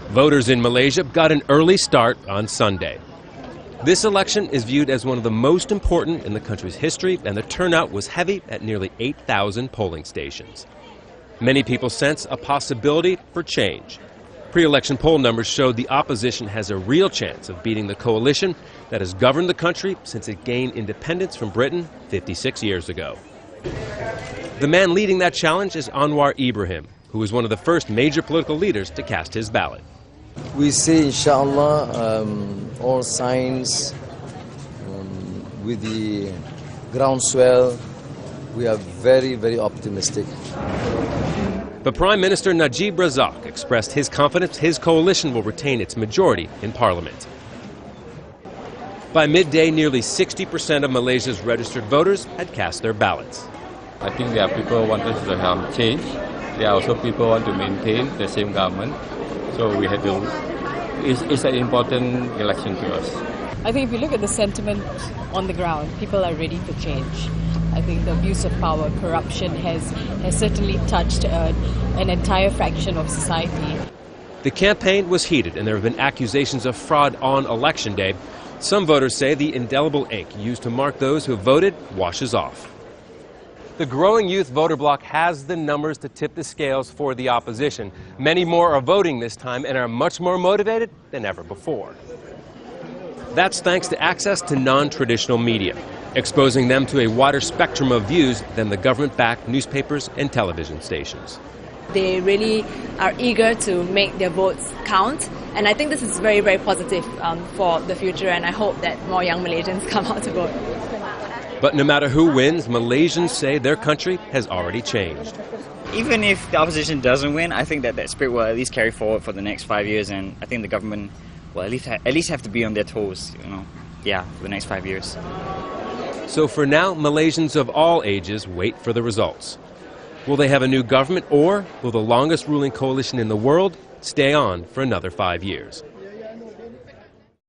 Voters in Malaysia got an early start on Sunday. This election is viewed as one of the most important in the country's history, and the turnout was heavy at nearly 8,000 polling stations. Many people sense a possibility for change. Pre-election poll numbers showed the opposition has a real chance of beating the coalition that has governed the country since it gained independence from Britain 56 years ago. The man leading that challenge is Anwar Ibrahim, who was one of the first major political leaders to cast his ballot. We see, inshallah, all signs with the groundswell. We are very, very optimistic. But Prime Minister Najib Razak expressed his confidence his coalition will retain its majority in Parliament. By midday, nearly 60% of Malaysia's registered voters had cast their ballots. I think there are people who want us to have change. There are also people who want to maintain the same government. So we had to. It's an important election to us. I think if you look at the sentiment on the ground, people are ready for change. I think the abuse of power, corruption has certainly touched an entire fraction of society. The campaign was heated, and there have been accusations of fraud on Election Day. Some voters say the indelible ink used to mark those who voted washes off. The growing youth voter bloc has the numbers to tip the scales for the opposition. Many more are voting this time and are much more motivated than ever before. That's thanks to access to non-traditional media, exposing them to a wider spectrum of views than the government-backed newspapers and television stations. They really are eager to make their votes count, and I think this is very, very positive for the future, and I hope that more young Malaysians come out to vote. But no matter who wins, Malaysians say their country has already changed. Even if the opposition doesn't win, I think that spirit will at least carry forward for the next 5 years, and I think the government will at least have to be on their toes, for the next 5 years. So for now, Malaysians of all ages wait for the results. Will they have a new government, or will the longest ruling coalition in the world stay on for another 5 years?